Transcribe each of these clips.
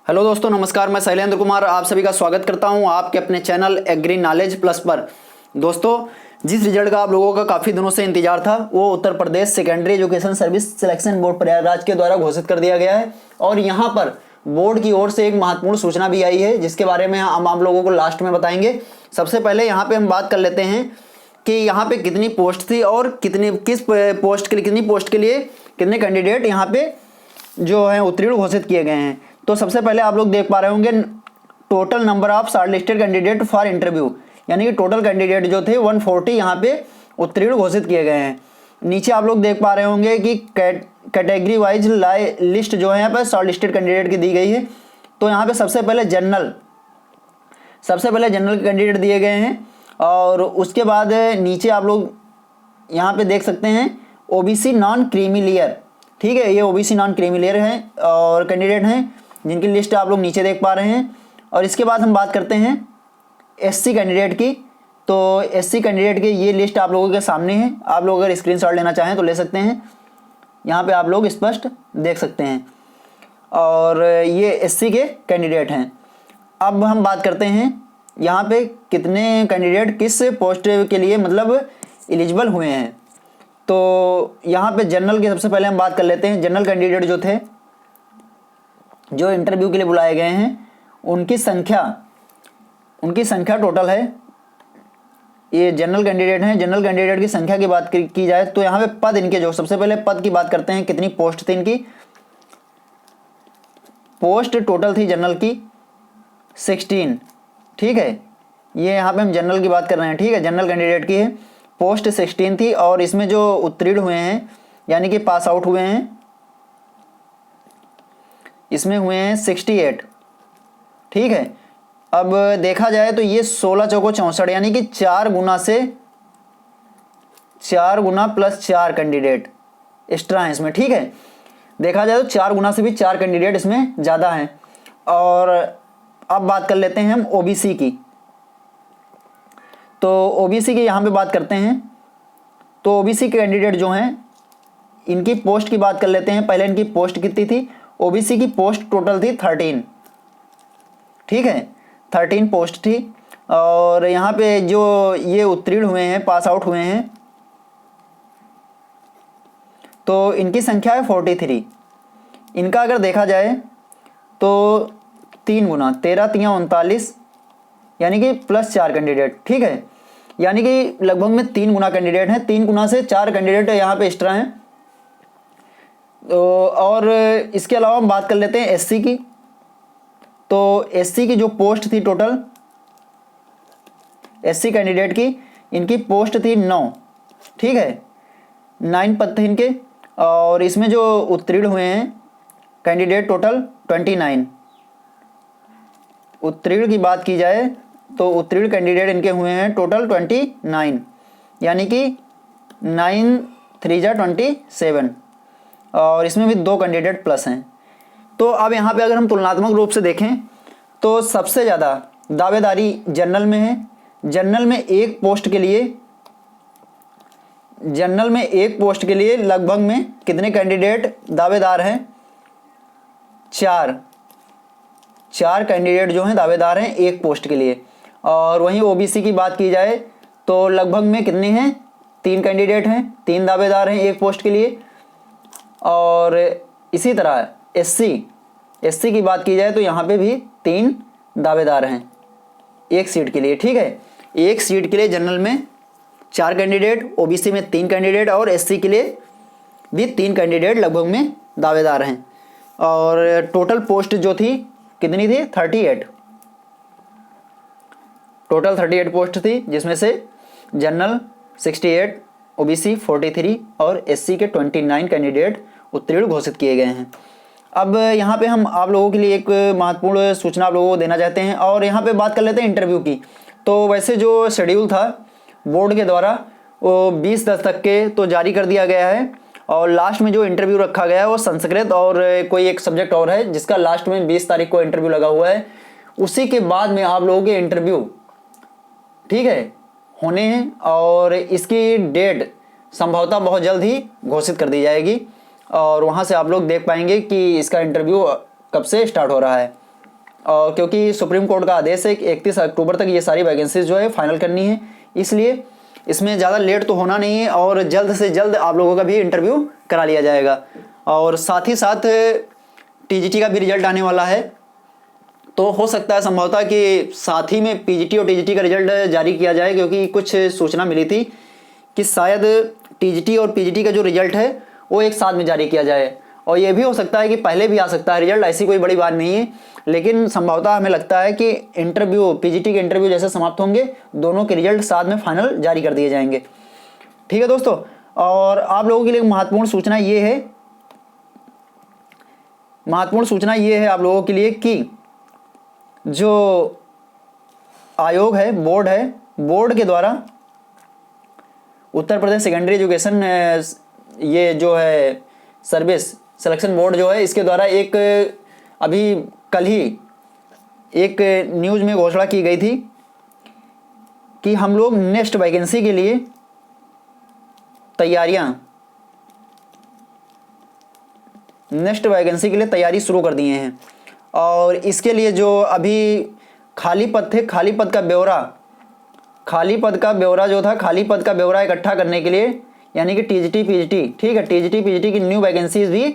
Hello दोस्तों, नमस्कार। मैं शैलेंद्र कुमार आप सभी का स्वागत करता हूं आपके अपने चैनल एग्री नॉलेज प्लस पर। दोस्तों, जिस रिजल्ट का आप लोगों का काफ़ी दिनों से इंतजार था वो Uttar Pradesh secondary education service selection board Prayagraj के द्वारा घोषित कर दिया गया है। और यहां पर बोर्ड की ओर से एक महत्वपूर्ण सूचना भी आई है जिसके बारे में हम आप लोगों को लास्ट में बताएंगे। सबसे पहले यहाँ पे हम बात कर लेते हैं कि यहाँ पे कितनी पोस्ट थी और किस पोस्ट के लिए कितने कैंडिडेट यहाँ पे जो है उत्तीर्ण घोषित किए गए हैं। तो सबसे पहले आप लोग देख पा रहे होंगे total number of shortlisted candidate for interview, यानी कि टोटल कैंडिडेट जो थे 140 यहाँ पे उत्तीर्ण घोषित किए गए हैं। नीचे आप लोग देख पा रहे होंगे कि कैटेगरी वाइज लिस्ट जो है यहाँ पर शॉर्टलिस्टेड कैंडिडेट की दी गई है। तो यहाँ पे सबसे पहले जनरल कैंडिडेट दिए गए हैं और उसके बाद नीचे आप लोग यहाँ पे देख सकते हैं ओबीसी नॉन क्रीमी लेयर। ठीक है, ये ओबीसी नॉन क्रीमी लेयर हैं और कैंडिडेट हैं जिनकी लिस्ट आप लोग नीचे देख पा रहे हैं। और इसके बाद हम बात करते हैं एससी कैंडिडेट की। तो एससी कैंडिडेट की ये लिस्ट आप लोगों के सामने है, आप लोग अगर स्क्रीनशॉट लेना चाहें तो ले सकते हैं। यहाँ पे आप लोग स्पष्ट देख सकते हैं और ये एससी के कैंडिडेट हैं। अब हम बात करते हैं यहाँ पे कितने कैंडिडेट किस पोस्ट के लिए मतलब एलिजिबल हुए हैं। तो यहाँ पे जनरल की सबसे पहले हम बात कर लेते हैं। जनरल कैंडिडेट जो थे जो इंटरव्यू के लिए बुलाए गए हैं उनकी संख्या टोटल है, ये जनरल कैंडिडेट हैं। जनरल कैंडिडेट की संख्या की बात की जाए तो यहाँ पे पद इनके जो सबसे पहले पद की बात करते हैं, कितनी पोस्ट थी इनकी। पोस्ट टोटल थी जनरल की 16। ठीक है, ये यहाँ पे हम जनरल की बात कर रहे हैं। ठीक है, जनरल कैंडिडेट की है पोस्ट 16 थी और इसमें जो उत्तीर्ण हुए हैं यानी कि पास आउट हुए हैं इसमें हुए हैं 68। ठीक है, अब देखा जाए तो ये 16 चौको 64 यानी कि 4 गुना प्लस 4 कैंडिडेट एक्स्ट्रा हैं इसमें। ठीक है, देखा जाए तो 4 गुना से भी 4 कैंडिडेट इसमें ज़्यादा हैं। और अब बात कर लेते हैं हम ओबीसी की। तो ओबीसी की यहाँ पे बात करते हैं। तो ओबीसी के कैंडिडेट जो हैं इनकी पोस्ट की बात कर लेते हैं। पहले इनकी पोस्ट कितनी थी। ओबीसी की पोस्ट टोटल थी 13। ठीक है, 13 पोस्ट थी और यहाँ पे जो ये उत्तीर्ण हुए हैं पास आउट हुए हैं तो इनकी संख्या है 43। इनका अगर देखा जाए तो 3 गुना 13 तियां 39 यानी कि प्लस 4 कैंडिडेट। ठीक है, यानी कि लगभग में 3 गुना कैंडिडेट हैं। 3 गुना से 4 कैंडिडेट यहाँ पे एक्स्ट्रा हैं। तो और इसके अलावा हम बात कर लेते हैं एससी की। तो एससी की जो पोस्ट थी टोटल एससी कैंडिडेट की इनकी पोस्ट थी 9। ठीक है, 9 पद थे इनके और इसमें जो उत्तीर्ण हुए हैं कैंडिडेट टोटल 29। उत्तीर्ण की बात की जाए तो उत्तीर्ण कैंडिडेट इनके हुए हैं टोटल 29 यानी कि 9 3 जा 27 और इसमें भी 2 कैंडिडेट प्लस हैं। तो अब यहाँ पे अगर हम तुलनात्मक रूप से देखें तो सबसे ज़्यादा दावेदारी जनरल में है। जनरल में एक पोस्ट के लिए लगभग में कितने कैंडिडेट दावेदार हैं। 4 कैंडिडेट जो हैं दावेदार हैं एक पोस्ट के लिए। और वहीं ओबीसी की बात की जाए तो लगभग में कितने हैं 3 कैंडिडेट हैं, 3 दावेदार हैं एक पोस्ट के लिए। और इसी तरह एससी की बात की जाए तो यहाँ पे भी 3 दावेदार हैं एक सीट के लिए। ठीक है, एक सीट के लिए जनरल में 4 कैंडिडेट, ओबीसी में 3 कैंडिडेट और एससी के लिए भी 3 कैंडिडेट लगभग में दावेदार हैं। और टोटल पोस्ट जो थी कितनी थी 38। टोटल 38 पोस्ट थी जिसमें से जनरल 68, ओबीसी 43 और एससी के 29 कैंडिडेट उत्तीर्ण घोषित किए गए हैं। अब यहाँ पे हम आप लोगों के लिए एक महत्वपूर्ण सूचना आप लोगों को देना चाहते हैं और यहाँ पे बात कर लेते हैं इंटरव्यू की। तो वैसे जो शेड्यूल था बोर्ड के द्वारा वो 20/10 तक के तो जारी कर दिया गया है और लास्ट में जो इंटरव्यू रखा गया है वो संस्कृत और कोई एक सब्जेक्ट और है जिसका लास्ट में 20 तारीख को इंटरव्यू लगा हुआ है। उसी के बाद में आप लोगों के इंटरव्यू ठीक है होने हैं और इसकी डेट संभवतः बहुत जल्द ही घोषित कर दी जाएगी और वहाँ से आप लोग देख पाएंगे कि इसका इंटरव्यू कब से स्टार्ट हो रहा है। और क्योंकि सुप्रीम कोर्ट का आदेश है कि 31 अक्टूबर तक ये सारी वैकेंसीज जो है फाइनल करनी है, इसलिए इसमें ज़्यादा लेट तो होना नहीं है और जल्द से जल्द आप लोगों का भी इंटरव्यू करा लिया जाएगा। और साथ ही साथ टीजीटी का भी रिजल्ट आने वाला है, तो हो सकता है संभवतः कि साथ ही में पीजीटी और टीजीटी का रिजल्ट जारी किया जाए, क्योंकि कुछ सूचना मिली थी कि शायद टीजीटी और पीजीटी का जो रिजल्ट है वो एक साथ में जारी किया जाए। और ये भी हो सकता है कि पहले भी आ सकता है रिजल्ट, ऐसी कोई बड़ी बात नहीं है, लेकिन संभवतः हमें लगता है कि इंटरव्यू पीजीटी के इंटरव्यू जैसे समाप्त होंगे दोनों के रिजल्ट साथ में फाइनल जारी कर दिए जाएंगे। ठीक है दोस्तों, और आप लोगों के लिए महत्वपूर्ण सूचना ये है आप लोगों के लिए कि जो आयोग है, बोर्ड के द्वारा उत्तर प्रदेश सेकेंडरी एजुकेशन ये जो है सर्विस सिलेक्शन बोर्ड जो है, इसके द्वारा एक अभी कल ही एक न्यूज़ में घोषणा की गई थी कि हम लोग नेक्स्ट वैकेंसी के लिए तैयारी शुरू कर दिए हैं। और इसके लिए जो अभी खाली पद थे, खाली पद का ब्यौरा इकट्ठा करने के लिए, यानी कि टीजीटी पीजीटी, ठीक है, टीजीटी पीजीटी की न्यू वैकेंसीज भी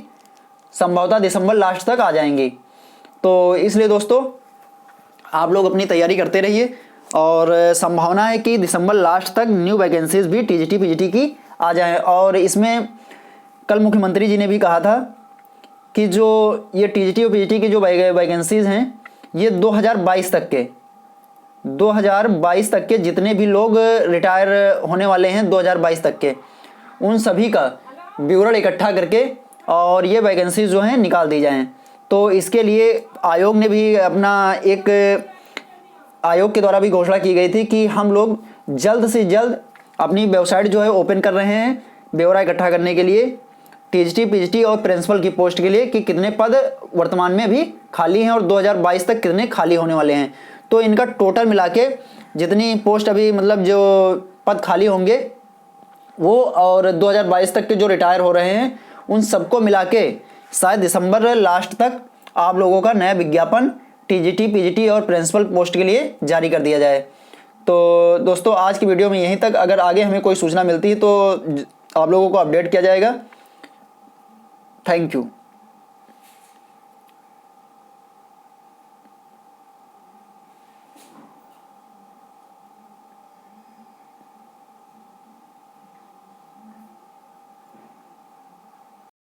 संभवतः दिसंबर लास्ट तक आ जाएंगी। तो इसलिए दोस्तों आप लोग अपनी तैयारी करते रहिए, और संभावना है कि दिसंबर लास्ट तक न्यू वैकेंसीज भी टीजीटी पीजीटी की आ जाएं। और इसमें कल मुख्यमंत्री जी ने भी कहा था कि जो ये टीजीटी और पीजीटी की जो वैकेंसीज हैं, ये 2022 तक के जितने भी लोग रिटायर होने वाले हैं 2022 तक के, उन सभी का विवरण इकट्ठा करके और ये वैकेंसीज जो हैं निकाल दी जाएं। तो इसके लिए आयोग ने भी आयोग के द्वारा भी घोषणा की गई थी कि हम लोग जल्द से जल्द अपनी वेबसाइट जो है ओपन कर रहे हैं ब्यौरा इकट्ठा करने के लिए टीजीटी पीजीटी और प्रिंसिपल की पोस्ट के लिए, कि कितने पद वर्तमान में भी खाली हैं और 2022 तक कितने खाली होने वाले हैं। तो इनका टोटल मिला के जितनी पोस्ट अभी मतलब जो पद खाली होंगे वो, और 2022 तक के जो रिटायर हो रहे हैं उन सबको मिला के शायद दिसंबर लास्ट तक आप लोगों का नया विज्ञापन टीजीटी पीजीटी और प्रिंसिपल पोस्ट के लिए जारी कर दिया जाए। तो दोस्तों आज की वीडियो में यहीं तक। अगर आगे हमें कोई सूचना मिलती है तो आप लोगों को अपडेट किया जाएगा। Thank you.